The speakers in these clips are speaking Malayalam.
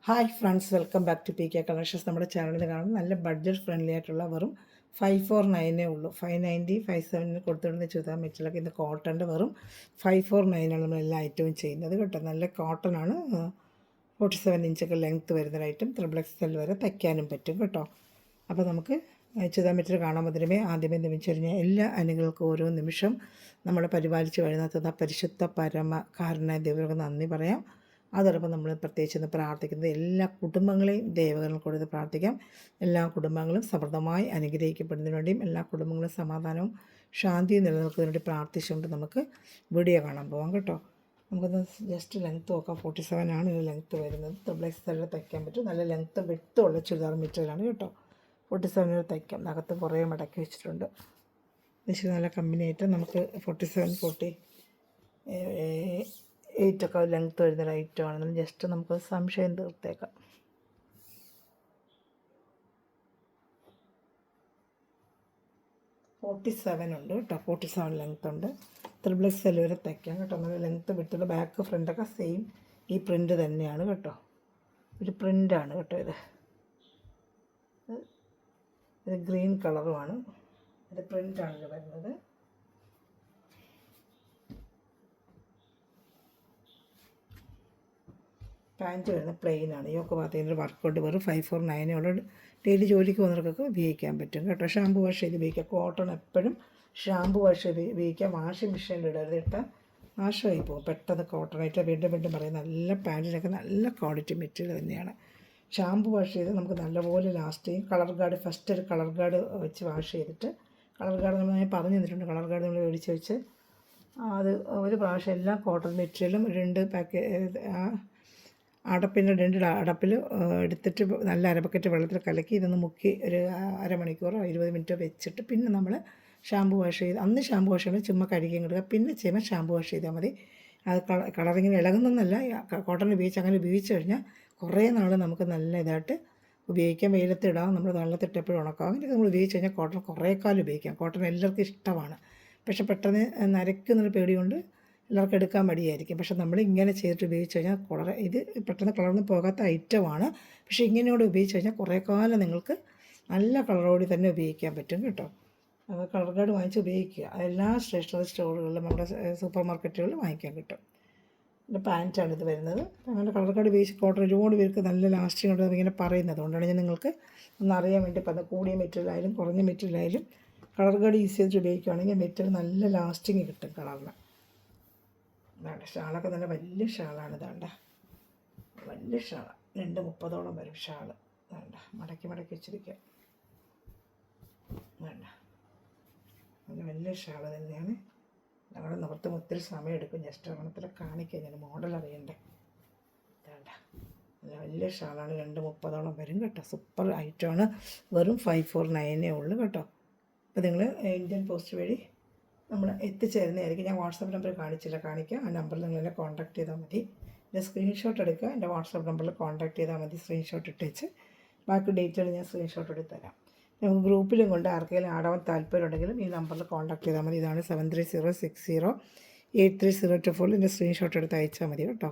Hi friends, welcome back to P K collections. നമ്മുടെ ചാനലിൽ കാണും നല്ല ബഡ്ജറ്റ് ഫ്രണ്ട്ലി ആയിട്ടുള്ള വെറും 549 ഉള്ളൂ. 590 57 കൊടുത്തിടുന്ന ചുരിദാർ മെറ്റീരിയലൊക്കെ ഇന്ന് കോട്ടൻ്റെ വെറും 549 നമ്മൾ എല്ലാ ഐറ്റവും ചെയ്യുന്നത് കേട്ടോ. നല്ല കോട്ടൺ ആണ്. 47 ഇഞ്ചൊക്കെ ലെങ്ത്ത് വരുന്ന ഐറ്റം XXL വരെ തയ്ക്കാനും പറ്റും കേട്ടോ. അപ്പോൾ നമുക്ക് ചുരിദാർ മെറ്റീരിയൽ കാണാൻ പറ്റുമേ ആദ്യമേ നിമിച്ചു കഴിഞ്ഞാൽ എല്ലാ അനുകൾക്കും ഓരോ നിമിഷം നമ്മളെ പരിപാലിച്ച് വഴുതാത്തുന്ന പരിശുദ്ധ പരമകാരനായ ദൈവർക്ക് നന്ദി പറയാം. അതോടൊപ്പം നമ്മൾ പ്രത്യേകിച്ച് ഇന്ന് പ്രാർത്ഥിക്കുന്നത് എല്ലാ കുടുംബങ്ങളെയും ദൈവങ്ങൾ കൊടുത്ത് പ്രാർത്ഥിക്കാം. എല്ലാ കുടുംബങ്ങളും സമൃദ്ധമായി അനുഗ്രഹിക്കപ്പെടുന്നതിന് വേണ്ടിയും എല്ലാ കുടുംബങ്ങളും സമാധാനവും ശാന്തിയും നിലനിൽക്കുന്നതിന് വേണ്ടി പ്രാർത്ഥിച്ചുകൊണ്ട് നമുക്ക് വീഡിയോ കാണാൻ പോകാം കേട്ടോ. നമുക്കൊന്ന് ജസ്റ്റ് ലെങ്ത്ത് നോക്കാം. 47 ആണ് ഇതിന് ലെങ്ത്ത് വരുന്നത്. XXL തയ്ക്കാൻ പറ്റും. നല്ല ലെങ്ത്ത് വിട്ടുള്ള ചുരിദാർ മെറ്റീരിയലാണ് കേട്ടോ. 47 തയ്ക്കാം. അകത്ത് കുറേ മടക്കി വെച്ചിട്ടുണ്ട്. പക്ഷേ നല്ല കമ്പനിയായിട്ട് നമുക്ക് 47 48 ഒക്കെ ലെങ്ത്ത് വരുന്ന ഐറ്റമാണെങ്കിലും ജസ്റ്റ് നമുക്ക് സംശയം തീർത്തേക്കാം. ഉണ്ട് കേട്ടോ. 47 ലെങ്ത്ത് ഉണ്ട്. XXL വരെ തയ്ക്കാം കേട്ടോ. നല്ല ലെങ്ത്ത് വിട്ടുള്ള ബാക്ക് ഫ്രണ്ടൊക്കെ സെയിം ഈ പ്രിൻ്റ് തന്നെയാണ് കേട്ടോ. ഒരു പ്രിൻ്റാണ് കേട്ടോ. ഇത് ഗ്രീൻ കളറുമാണ്. ഇത് പ്രിൻ്റാണ് ഇത് വരുന്നത്. പാൻറ്റ് വരുന്നത് പ്ലെയിനാണ്. യോക്ക് ഭാഗത്തിൻ്റെ വർക്കൗട്ട് വെറും 549 ഉള്ള ഡെയിലി ജോലിക്ക് പോകുന്നവർക്കൊക്കെ ഉപയോഗിക്കാൻ പറ്റും കേട്ടോ. ഷാമ്പു വാഷ് ചെയ്ത് ഉപയോഗിക്കാം. കോട്ടൺ എപ്പോഴും ഷാമ്പു വാഷ് ചെയ്ത് ഉപയോഗിക്കാം. വാഷിംഗ് മെഷീനിൽ ഇടരുത്. ഇട്ടാൽ നാശമായി പോകും പെട്ടെന്ന്. കോട്ടണായിട്ട് വീണ്ടും വീണ്ടും പറയും. നല്ല പാൻറ്റിനൊക്കെ നല്ല ക്വാളിറ്റി മെറ്റീരിയൽ തന്നെയാണ്. ഷാമ്പു വാഷ് ചെയ്ത് നമുക്ക് നല്ലപോലെ ലാസ്റ്റ് ചെയ്യും. കളർ ഗാർഡ് ഫസ്റ്റ് ഒരു കളർ ഗാർഡ് വെച്ച് വാഷ് ചെയ്തിട്ട് കളർ ഗാർഡ് നമ്മൾ ഞാൻ പറഞ്ഞു തന്നിട്ടുണ്ട്. കളർ ഗാർഡ് നമ്മൾ മേടിച്ച് വെച്ച് അത് ഒരു പ്രാവശ്യം എല്ലാ കോട്ടൺ മെറ്റീരിയലും 2 അടപ്പിൻ്റെ 2 അടപ്പിൽ എടുത്തിട്ട് നല്ല അരബക്കറ്റ് വെള്ളത്തിൽ കലക്കി ഇതൊന്ന് മുക്കി ഒരു അരമണിക്കൂറോ 20 മിനിറ്റോ വെച്ചിട്ട് പിന്നെ നമ്മൾ ഷാമ്പു വാഷ് ചെയ്ത് അന്ന് ഷാമ്പു വാഷ് ചെയ്യണം. ചുമ്മാ കഴുകി ഇടുക. പിന്നെ ചെയ്യുമ്പോൾ ഷാമ്പു വാഷ് ചെയ്താൽ മതി. അത് കളറിങ്ങനെ ഇളകുന്നല്ല. കോട്ടൺ ഉപയോഗിച്ച് അങ്ങനെ ഉപയോഗിച്ച് കഴിഞ്ഞാൽ കുറേ നാൾ നമുക്ക് നല്ല ഇതായിട്ട് ഉപയോഗിക്കാം. വെയിലത്തിടാം. നമ്മൾ വെള്ളത്തിട്ടെപ്പോഴും ഉണക്കാം. അങ്ങനെയൊക്കെ നമ്മൾ ഉപയോഗിച്ച് കഴിഞ്ഞാൽ കോട്ടൺ കുറേ കാലം ഉപയോഗിക്കാം. കോട്ടൺ എല്ലാവർക്കും ഇഷ്ടമാണ്. പക്ഷേ പെട്ടെന്ന് നരയ്ക്കുന്നൊരു പേടി കൊണ്ട് എല്ലാവർക്കും എടുക്കാൻ മടിയായിരിക്കും. പക്ഷേ നമ്മൾ ഇങ്ങനെ ചെയ്തിട്ട് ഉപയോഗിച്ച് കഴിഞ്ഞാൽ ഇത് പെട്ടെന്ന് കളർന്ന് പോകാത്ത ഐറ്റമാണ്. പക്ഷേ ഇങ്ങനെയോടെ ഉപയോഗിച്ച് കഴിഞ്ഞാൽ കുറേ കാലം നിങ്ങൾക്ക് നല്ല കളറോടി തന്നെ ഉപയോഗിക്കാൻ പറ്റും കേട്ടോ. അപ്പോൾ കളർ ഗാർഡ് വാങ്ങിച്ച് ഉപയോഗിക്കുക. എല്ലാ സ്റ്റേഷനറി സ്റ്റോറുകളിലും നമ്മുടെ സൂപ്പർ മാർക്കറ്റുകളിൽ വാങ്ങിക്കാൻ കിട്ടും. എൻ്റെ പാൻറ്റാണ് ഇത് വരുന്നത്. അങ്ങനെ കളർ ഗാർഡ് ഉപയോഗിച്ച് കോട്ടൺ ഒരുപാട് പേർക്ക് നല്ല ലാസ്റ്റിംഗ് ഉണ്ട് ഇങ്ങനെ പറയുന്നത്. അതുകൊണ്ടാണ് ഞാൻ നിങ്ങൾക്ക് ഒന്നറിയാൻ വേണ്ടി പറഞ്ഞത്. കൂടിയ മെറ്റീരിയൽ ആയാലും കുറഞ്ഞ മെറ്റീരിയൽ ആയാലും കളർ ഗാർഡ് യൂസ് ചെയ്തിട്ട് ഉപയോഗിക്കുകയാണെങ്കിൽ മെറ്റീരിയൽ നല്ല ലാസ്റ്റിങ് കിട്ടും കളറിന്. ഇതാണ്ട് ഷാളൊക്കെ നല്ല വലിയ ഷാളാണ്. ഇതാണ്ട വലിയ ഷാളാണ്. 230 വരും ഷാള്. വേണ്ട മടക്കി വെച്ചിരിക്കുക. വേണ്ട നല്ല വലിയ ഷാള് തന്നെയാണ്. ഞങ്ങളുടെ നിവർത്തും ഒത്തിരി സമയം എടുക്കും. ജസ്റ്റ് ഓണത്തിൽ കാണിക്കുക. ഞാൻ മോഡൽ അറിയണ്ടേ. വേണ്ട നല്ല വലിയ ഷാളാണ്. 230 വരും കേട്ടോ. സൂപ്പർ ഐറ്റമാണ്. വെറും 549 ഉള്ളൂ കേട്ടോ. അപ്പോൾ നിങ്ങൾ ഇന്ത്യൻ പോസ്റ്റ് വഴി നമ്മൾ എത്തിച്ചേരുന്നതായിരിക്കും. ഞാൻ വാട്സാപ്പ് നമ്പർ കാണിക്കാം. ആ നമ്പറിൽ നിങ്ങൾ എന്നെ കോൺടാക്ട് ചെയ്താൽ മതി. എൻ്റെ സ്ക്രീൻഷോട്ട് എടുക്കുക. എൻ്റെ വാട്സാപ്പ് നമ്പറിൽ കോൺടാക്ട് ചെയ്താൽ മതി. സ്ക്രീൻഷോട്ട് ഇട്ടേച്ച് ബാക്കി ഡീറ്റെയിൽ ഞാൻ സ്ക്രീൻഷോട്ട് എടുത്ത് തരാം. നമുക്ക് ഗ്രൂപ്പിലും കൊണ്ട് ആർക്കെങ്കിലും ആടാൻ താല്പര്യമുണ്ടെങ്കിലും ഈ നമ്പറിൽ കോൺടാക്ട് ചെയ്താൽ മതി. ഇതാണ് 7306083024. എൻ്റെ സ്ക്രീൻഷോട്ട് എടുത്ത് അയച്ചാൽ മതി കേട്ടോ.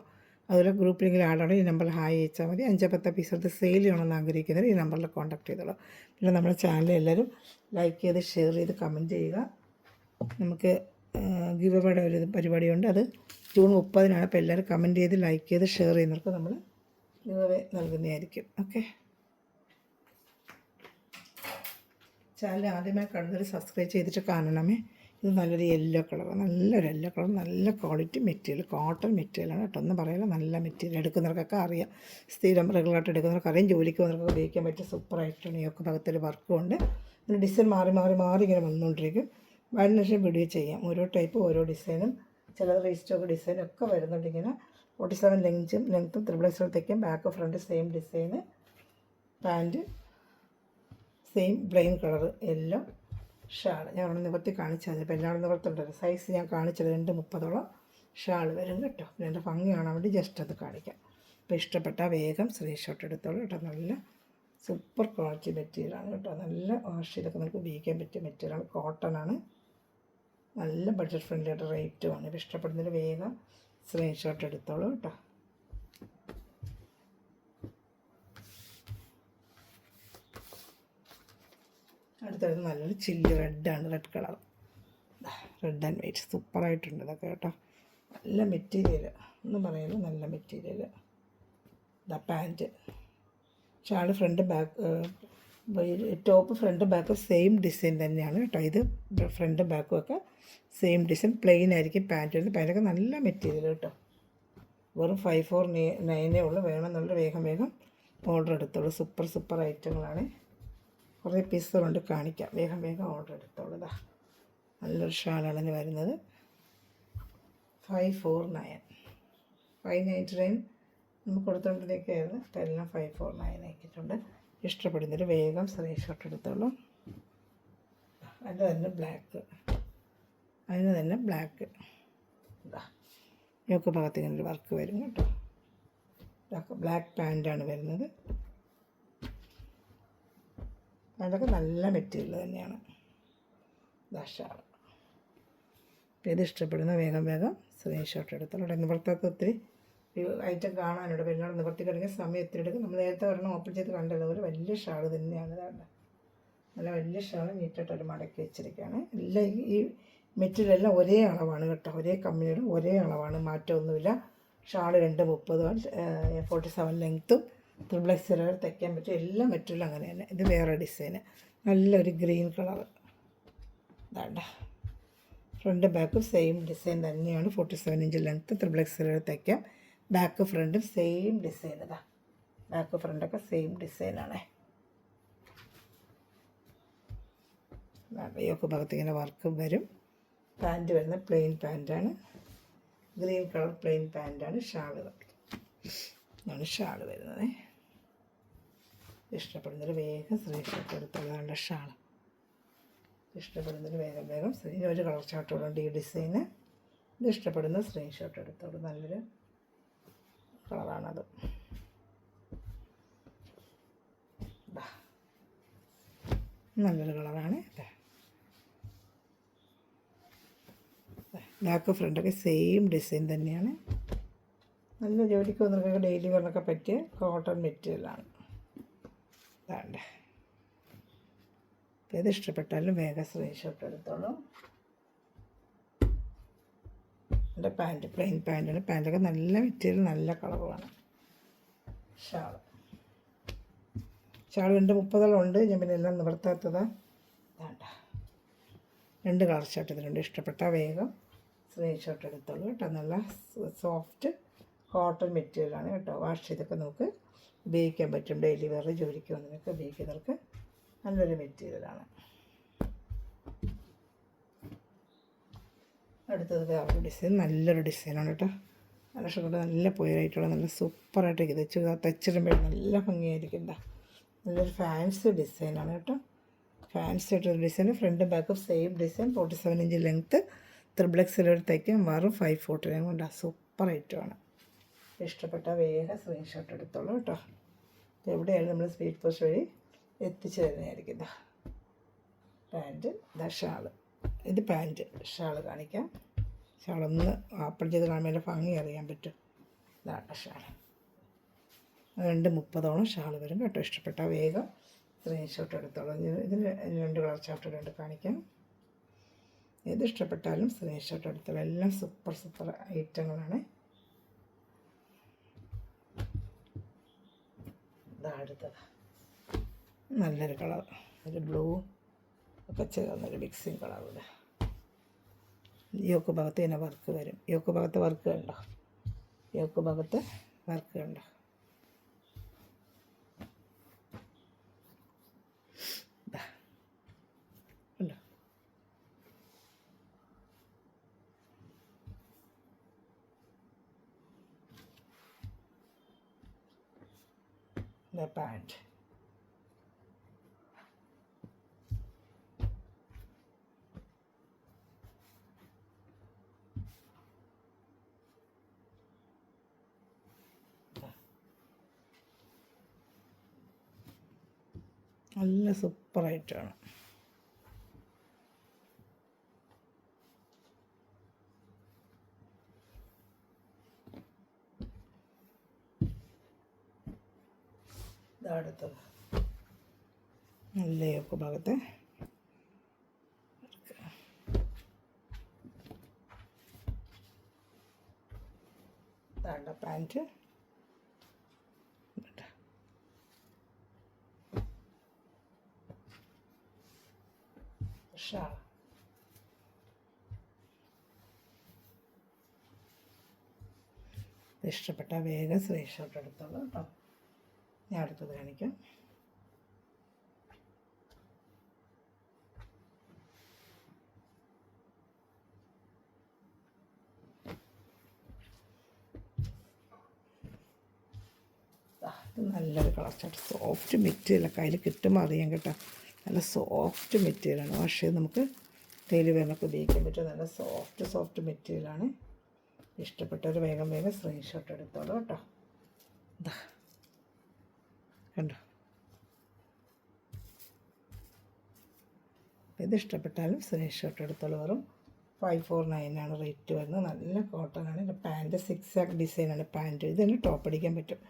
അതുപോലെ ഗ്രൂപ്പിലെങ്കിലും ആടാണ് ഈ നമ്പറിൽ ഹായ് അയച്ചാൽ മതി. 5-10 പീസ് എടുത്ത് സെയിൽ ചെയ്യണമെന്ന് ആഗ്രഹിക്കുന്നവർ ഈ നമ്പറിൽ കോൺടാക്ട് ചെയ്തോളൂ. പിന്നെ നമ്മുടെ ചാനൽ എല്ലാവരും ലൈക്ക് ചെയ്ത് ഷെയർ ചെയ്ത് കമൻറ്റ് ചെയ്യുക. നമുക്ക് ഗിവ് അവേയുടെ ഒരു പരിപാടിയുണ്ട്. അത് ജൂൺ 30-നാണ്. അപ്പോൾ എല്ലാവരും കമൻറ്റ് ചെയ്ത് ലൈക്ക് ചെയ്ത് ഷെയർ ചെയ്യുന്നവർക്ക് നമ്മൾ ഗിവ് അവേ നൽകുന്നതായിരിക്കും. ഓക്കെ. ചാനൽ ആദ്യമായി കാണുന്നവർ സബ്സ്ക്രൈബ് ചെയ്തിട്ട് കാണണമേ. ഇത് നല്ലൊരു യെല്ലോ കളർ, നല്ല ക്വാളിറ്റി മെറ്റീരിയൽ, കോട്ടൺ മെറ്റീരിയലാണ് കേട്ടോ. ഒന്നും പറയാനില്ല. നല്ല മെറ്റീരിയൽ. എടുക്കുന്നവർക്കൊക്കെ അറിയാം. സ്ഥിരം റെഗുലറായിട്ട് എടുക്കുന്നവർക്ക് അറിയാം. ജോലിക്ക് പോകുന്നവർക്ക് ഉപയോഗിക്കാൻ പറ്റിയ സൂപ്പറായിട്ടാണ്. ഈ ഒക്കെ ഭാഗത്തൊരു വർക്കും ഉണ്ട്. ഇതിന് ഡിസൈൻ മാറി ഇങ്ങനെ വന്നുകൊണ്ടിരിക്കും. വാലിനേഷൻ വീഡിയോ ചെയ്യാം. ഓരോ ടൈപ്പ് ഓരോ ഡിസൈനും. ചിലത് റീസ്റ്റോക്ക് ഡിസൈനും ഒക്കെ വരുന്നുണ്ട്. ഇങ്ങനെ 47 ലെങ്ത്തും XXL തയ്ക്കും. Back front same design. Pant same plain colour yellow shawl. ഞാൻ അവിടെ നിവർത്തി കാണിച്ചാൽ മതി. ഇപ്പോൾ എല്ലാവരും നിവർത്തുണ്ടല്ലോ. സൈസ് ഞാൻ കാണിച്ചത് 230 ഷാൾ വരും കേട്ടോ. പിന്നെ എൻ്റെ ഭംഗി കാണാൻ വേണ്ടി ജസ്റ്റ് അത് കാണിക്കാം. അപ്പോൾ ഇഷ്ടപ്പെട്ടാൽ വേഗം സ്ക്രീൻഷോട്ട് എടുത്തോളൂ കേട്ടോ. നല്ല സൂപ്പർ ക്വാളിറ്റി മെറ്റീരിയലാണ് കേട്ടോ. നല്ല വാഷ് ചെയ്തൊക്കെ നമുക്ക് ഉപയോഗിക്കാൻ പറ്റിയ മെറ്റീരിയലാണ്. കോട്ടൺ ആണ്. നല്ല ബഡ്ജറ്റ് ഫ്രണ്ട്ലി ആയിട്ട് റേറ്റുമാണ്. ഇപ്പോൾ ഇഷ്ടപ്പെടുന്നതിന് വേഗം സ്ക്രീൻഷോട്ട് എടുത്തോളൂ കേട്ടോ. അടുത്ത് വരുന്നത് നല്ലൊരു ചില്ലി റെഡാണ്, red colour, red and white. സൂപ്പറായിട്ടുണ്ട് ഇതൊക്കെ കേട്ടോ. നല്ല മെറ്റീരിയൽ ഒന്നും പറയുന്നത്, നല്ല മെറ്റീരിയൽ. ഇതാ pant. Shawl front back, top front back same design തന്നെയാണ് കേട്ടോ. ഇത് ഫ്രണ്ട് ബാക്കും ഒക്കെ സെയിം ഡിസൈൻ. പ്ലെയിൻ ആയിരിക്കും പാൻറ്റ് വരുന്നത്. പാൻറ്റൊക്കെ നല്ല മെറ്റീരിയൽ കേട്ടോ. വെറും 549 ഉള്ളൂ. വേണമെന്നുള്ള വേഗം വേഗം ഓർഡർ എടുത്തോളൂ. സൂപ്പർ ഐറ്റങ്ങളാണ്. കുറേ പീസുകളുണ്ട്, കാണിക്കാം. വേഗം വേഗം ഓർഡർ എടുത്തോളൂ. ഇതാ നല്ലൊരു ഷാളാണ് ഇതിന് വരുന്നത്. 549, 599 നമുക്ക് കൊടുത്തുകൊണ്ടിരിക്കുകയായിരുന്നു. അപ്പോൾ എല്ലാം 549 ആക്കിയിട്ടുണ്ട്. ഇഷ്ടപ്പെടുന്നൊരു വേഗം സ്ക്രീൻഷോട്ട് എടുത്തോളൂ. അതിന് തന്നെ ബ്ലാക്ക് ഇതാ യോക്ക് ഭാഗത്ത് ഇങ്ങനെ ഒരു വർക്ക് വരും കേട്ടോ. ഇതൊക്കെ ബ്ലാക്ക് പാൻറ്റാണ് വരുന്നത്. അതൊക്കെ നല്ല മെറ്റീരിയൽ തന്നെയാണ്. ഇതാ ഷാൾ. ഇത് ഇഷ്ടപ്പെടുന്ന വേഗം വേഗം സ്ക്രീൻഷോട്ട് എടുത്തോളൂ. ഇവിടെ നിവർത്താത്ത ഒത്തിരി ഐറ്റം കാണാനുണ്ട്. പെരുന്നാൾ നിവർത്തി കഴിഞ്ഞാൽ സമയം ഒത്തിരി എടുക്കും. നമ്മൾ നേരത്തെ ഒരെണ്ണം ഓപ്പൺ ചെയ്ത് കണ്ടല്ലോ, ഒരു വലിയ ഷാൾ തന്നെയാണ്. ഇതാണ് നല്ല വലിയ ഷാൾ നീറ്റായിട്ടൊരു മടക്കി വെച്ചിരിക്കുകയാണ്. എല്ലാം ഈ മെറ്റീരിയൽ എല്ലാം ഒരേ അളവാണ് കേട്ടോ. ഒരേ കമ്പനിയുടെ ഒരേ അളവാണ്, മാറ്റമൊന്നുമില്ല. ഷാൾ 230, 47 ലെങ്ത്തും, ത്രിബ്ലക്സ് വരെ തയ്ക്കാൻ പറ്റും. എല്ലാ മെറ്റീരിയലും അങ്ങനെ തന്നെ. ഇത് വേറെ ഡിസൈന്, നല്ലൊരു ഗ്രീൻ കളർ. ഇതാണ്ട ഫ്രണ്ട് ബാക്കും സെയിം ഡിസൈൻ തന്നെയാണ്. 47 ഇഞ്ച് ലെങ്ത്ത്, ത്രിബ്ലക്സ് വരെ തയ്ക്കാം. ബാക്ക് ഫ്രണ്ടും സെയിം ഡിസൈൻ. ഇതാ ബാക്ക് ഫ്രണ്ടൊക്കെ സെയിം ഡിസൈനാണ്. യോക്ക് ഭാഗത്ത് ഇങ്ങനെ വർക്കും വരും. പാൻറ്റ് വരുന്നത് പ്ലെയിൻ പാൻറ്റാണ്, ഗ്രീൻ കളർ പ്ലെയിൻ പാൻറ്റാണ്. ഷാൾ ഇതാണ് ഷാൾ വരുന്നത്. ഇഷ്ടപ്പെടുന്നൊരു വേഗം സ്ക്രീൻഷോട്ട് എടുത്തുള്ളതാണ് ഷാൾ. ഇഷ്ടപ്പെടുന്നൊരു വേഗം വേഗം ഒരു കളർ ചാർട്ടോടുണ്ട് ഈ ഡിസൈന്. ഇത് ഇഷ്ടപ്പെടുന്ന സ്ക്രീൻഷോട്ട് എടുത്തോളൂ. നല്ലൊരു കളറാണത്. നല്ലൊരു കളറാണ്. ബാക്ക് ഫ്രണ്ടൊക്കെ സെയിം ഡിസൈൻ തന്നെയാണ്. നല്ല ജോലിക്ക് വന്നവർക്കൊക്കെ ഡെയിലി വെയറിനൊക്കെ പറ്റിയ കോട്ടൺ മെറ്റീരിയലാണ്. അതാണ്ട് ഏത് ഇഷ്ടപ്പെട്ടാലും വേഗം സ്ക്രീൻഷോട്ട് എടുത്തോളൂ. എൻ്റെ പാൻറ്റ് പ്ലെയിൻ പാൻറ്റാണ്. പാൻറ്റൊക്കെ നല്ല മെറ്റീരിയൽ, നല്ല കളറുമാണ്. ഷാൾ 230 ഞാൻ പിന്നെ എല്ലാം നിവർത്താത്തതാണ്. വേണ്ട 2 കളർ ഷർട്ട് ഇതിലുണ്ട്. ഇഷ്ടപ്പെട്ട വേഗം സ്ക്രീൻഷോട്ട് എടുത്തോളൂ കേട്ടോ. നല്ല സോഫ്റ്റ് കോട്ടൺ മെറ്റീരിയലാണ് കേട്ടോ. വാഷ് ചെയ്തൊക്കെ നമുക്ക് ഉപയോഗിക്കാൻ പറ്റും. ഡെയിലി വെയർ ജോലിക്ക് വന്നതൊക്കെ ഉപയോഗിക്കുന്നവർക്ക് നല്ലൊരു മെറ്റീരിയലാണ്. അടുത്തത് വേറൊരു ഡിസൈൻ, നല്ലൊരു ഡിസൈനാണ് കേട്ടോ. നല്ല ഷർട്ട്, നല്ല പോയായിട്ടുള്ള നല്ല സൂപ്പറായിട്ട് തച്ചിടുമ്പോൾ നല്ല ഭംഗിയായിരിക്കും. നല്ലൊരു ഫാൻസി ഡിസൈനാണ് കേട്ടോ. ഫാൻസി ആയിട്ടൊരു ഡിസൈൻ. ഫ്രണ്ട് ബാക്കും സെയിം ഡിസൈൻ. 47 ഇഞ്ച് ലെങ്ത്ത്, ത്രിബ്ലക്സിലൊരു തയ്ക്കാൻ വെറും 549 കൊണ്ടാണ്. സൂപ്പർ ഐറ്റമാണ്. ഇഷ്ടപ്പെട്ട വേഗം സ്ക്രീൻഷോട്ട് എടുത്തോളൂ കേട്ടോ. എവിടെയായാലും നമ്മൾ സ്പീഡ് പോസ്റ്റ് വഴി എത്തിച്ചു തരുന്നതായിരിക്കും. പാൻറ്റ്, ഇതാ ഷാള്. ഇത് പാൻറ്റ്. ഷാള് കാണിക്കാം. ഷാളൊന്ന് ഓപ്പൺ ചെയ്ത് കാണുമ്പോൾ അതിൻ്റെ ഭംഗി അറിയാൻ പറ്റും. ഇതാണ് ഷാൾ. 230 ഷാൾ വരും കേട്ടോ. ഇഷ്ടപ്പെട്ട വേഗം സ്ക്രീൻഷോട്ട് എടുത്തോളൂ. ഇതിന് 2 കളർ ചാർട്ട് കാണിക്കാം. ഏത് ഇഷ്ടപ്പെട്ടാലും സ്ക്രീൻഷോട്ട് എടുത്തോളൂ. എല്ലാം സൂപ്പർ ഐറ്റങ്ങളാണ്. ഇതാ അടുത്തത് നല്ലൊരു കളർ, ഒരു ബ്ലൂ ഒക്കെ ചേർന്നൊരു മിക്സിങ് കളറിൽ. യോക്ക് ഭാഗത്ത് തന്നെ വർക്ക് വരും. യോക്ക് ഭാഗത്ത് വർക്ക് കണ്ടോ? യോക്ക് ഭാഗത്ത് വർക്ക് കണ്ടോ? കണ്ടോ? പാൻറ്റ്. നല്ല സൂപ്പറായിട്ടാണ്. ഇതടുത്തത് നല്ല യോക്ക് ഭാഗത്ത് വേണ്ട പാൻറ്റ്. ഷാൾ. ഇഷ്ടപ്പെട്ട വേഗം സ്ക്രീൻഷോട്ട് എടുത്തോളൂ കേട്ടോ. ഞാൻ അടുത്തത് കാണിക്കാം. ഇത് നല്ലൊരു കളർ ചാർട്ട്. സോഫ്റ്റ് മെറ്റീരിയൽ കയ്യിൽ കിട്ടുമ്പോൾ അറിയാം കേട്ടോ. നല്ല സോഫ്റ്റ് മെറ്റീരിയലാണ്. വാഷ് ചെയ്ത് നമുക്ക് ഡെയിലി വെയറിനൊക്കെ ഉപയോഗിക്കാൻ പറ്റും. നല്ല സോഫ്റ്റ് മെറ്റീരിയലാണ്. ഇഷ്ടപ്പെട്ടവർ വേഗം സ്ക്രീൻഷോട്ട് എടുത്തോളൂ കേട്ടോ. ഇതാ കണ്ടോ. ഇത് ഇഷ്ടപ്പെട്ടാലും സ്ക്രീൻഷോട്ട് എടുത്തോളൂ. വെറും 549 റേറ്റ് വരുന്നത്. നല്ല കോട്ടനാണ്. എൻ്റെ പാൻറ്റ് 6 ആക്ക് ഡിസൈനാണ് പാൻറ്റ്. ഇത് തന്നെ ടോപ്പ് അടിക്കാൻ പറ്റും.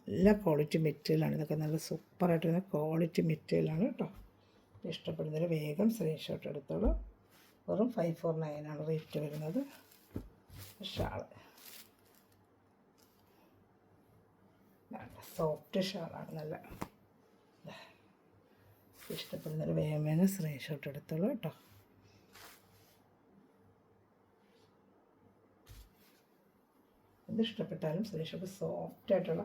നല്ല ക്വാളിറ്റി മെറ്റീരിയലാണ്. ഇതൊക്കെ നല്ല സൂപ്പറായിട്ട് വരുന്ന ക്വാളിറ്റി മെറ്റീരിയലാണ് കേട്ടോ. ഇഷ്ടപ്പെടുന്നവർ വേഗം സ്ക്രീൻഷോട്ട് എടുത്തോളൂ. വെറും 549 റേറ്റ് വരുന്നത്. ഷാൾ സോഫ്റ്റ് ഷാളാണ്. നല്ല ഇഷ്ടപ്പെടുന്നവർ വേഗം സ്ക്രീൻഷോട്ട് എടുത്തോളൂ കേട്ടോ. ഇത് ഇഷ്ടപ്പെട്ടാലും സ്ക്രീൻഷോട്ട്. സോഫ്റ്റായിട്ടുള്ള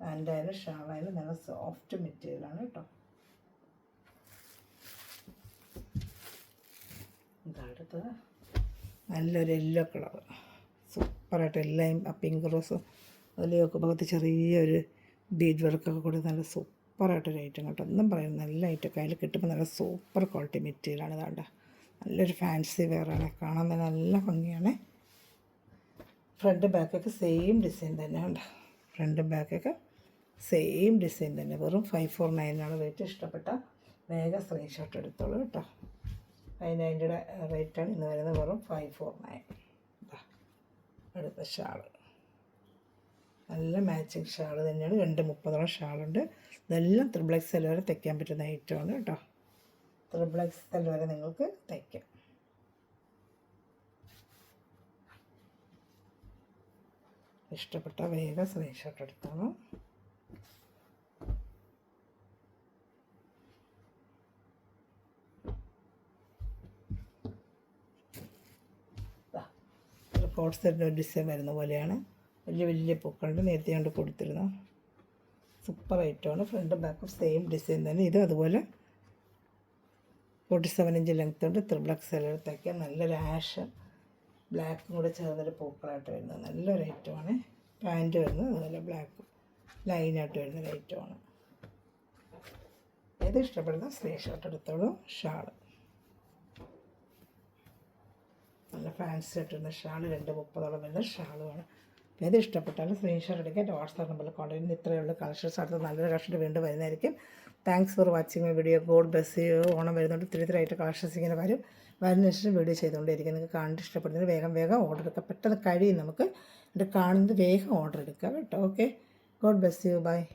പാൻറ്റായാലും ഷാളായാലും നല്ല സോഫ്റ്റ് മെറ്റീരിയലാണ് കേട്ടോ. ഇതടുത്തത് നല്ലൊരു യെല്ലോ കളർ. സൂപ്പറായിട്ട് എല്ലാം ആ പിങ്ക് റോസും അതിലേക്ക് ഭാഗത്ത് ചെറിയൊരു ബീഡ് വർക്കൊക്കെ കൂടി നല്ല സൂപ്പറായിട്ടൊരു ഐറ്റം കേട്ടോ. ഒന്നും പറയുന്നത് നല്ല ഐറ്റം കയ്യിൽ കിട്ടുമ്പോൾ നല്ല സൂപ്പർ ക്വാളിറ്റി മെറ്റീരിയലാണ്. ഇതാണ്ട നല്ലൊരു ഫാൻസി വെയറാണ്. കാണാൻ തന്നെ നല്ല ഭംഗിയാണ്. ഫ്രണ്ട് ബാക്കൊക്കെ സെയിം ഡിസൈൻ തന്നെ ഉണ്ട്. ഫ്രണ്ട് ബാക്കൊക്കെ സെയിം ഡിസൈൻ തന്നെ. വെറും 549 റേറ്റ്. ഇഷ്ടപ്പെട്ട വേഗം സ്ക്രീൻഷോട്ട് എടുത്തോളൂ കേട്ടോ. 590 റേറ്റാണ് ഇന്ന് വരുന്നത്. വെറും 549. അടുത്ത ഷാള് നല്ല മാച്ചിങ് ഷാൾ തന്നെയാണ്. 230 ഷാളുണ്ട്. ഇതെല്ലാം XXL വരെ തയ്ക്കാൻ പറ്റുന്ന ഐറ്റമാണ് കേട്ടോ. XXL വരെ നിങ്ങൾക്ക് തയ്ക്കാം. ഇഷ്ടപ്പെട്ട വേഗം സ്ക്രീൻഷോട്ട് എടുത്തോളാം. കോട്ട് സെറ്റിൻ്റെ ഒരു ഡിസൈൻ വരുന്ന പോലെയാണ്. വലിയ പൂക്കളുണ്ട്. നേരത്തെ കൊണ്ട് കൊടുത്തിരുന്നു. സൂപ്പർ ഐറ്റമാണ്. ഫ്രണ്ടും ബാക്കും സെയിം ഡിസൈൻ തന്നെ. ഇത് അതുപോലെ 47 ഇഞ്ച് ലെങ്ത് ഉണ്ട്. XXL തയ്ക്കാൻ നല്ലൊരു ആഷ് ബ്ലാക്കും കൂടെ ചേർന്നൊരു പൂക്കളായിട്ട് വരുന്നത് നല്ലൊരു ഐറ്റമാണ്. പാൻറ്റ് വരുന്നത് അതുപോലെ ബ്ലാക്കും ലൈനായിട്ട് വരുന്നൊരു ഐറ്റമാണ്. ഏത് ഇഷ്ടപ്പെടുന്ന സ്ക്രീൻഷോട്ട് എടുത്തോളൂ. ഷാള് നല്ല ഫാൻസി ആയിട്ട് ഷാൾ. 230 വരുന്ന ഷാളുമാണ്. അപ്പോൾ ഏത് ഇഷ്ടപ്പെട്ടാലും സ്ക്രീൻഷോട്ട് എടുക്കാൻ എൻ്റെ വാട്സാപ്പ് നമ്പറിൽ കോൺടാക്ട് ചെയ്യുന്ന. ഇത്രയുള്ള കളക്ഷൻസ് അടുത്ത് നല്ലൊരു കളക്ഷൻ വീണ്ടും വരുന്നതായിരിക്കും. Thanks for watching my video. God bless U. Onam വരുന്നുണ്ട്. ഇത്തിരി കളക്ഷൻസ് ഇങ്ങനെ വരുന്ന ശേഷം വീഡിയോ ചെയ്തുകൊണ്ടിരിക്കും. നിങ്ങൾക്ക് കാണാൻ ഇഷ്ടപ്പെടുന്നത് വേഗം ഓർഡർ എടുക്കുക. പെട്ടെന്ന് കഴിയും നമുക്ക്. ഇത് കാണുന്നത് വേഗം ഓർഡർ എടുക്കുക കേട്ടോ. Okay. God bless you. By.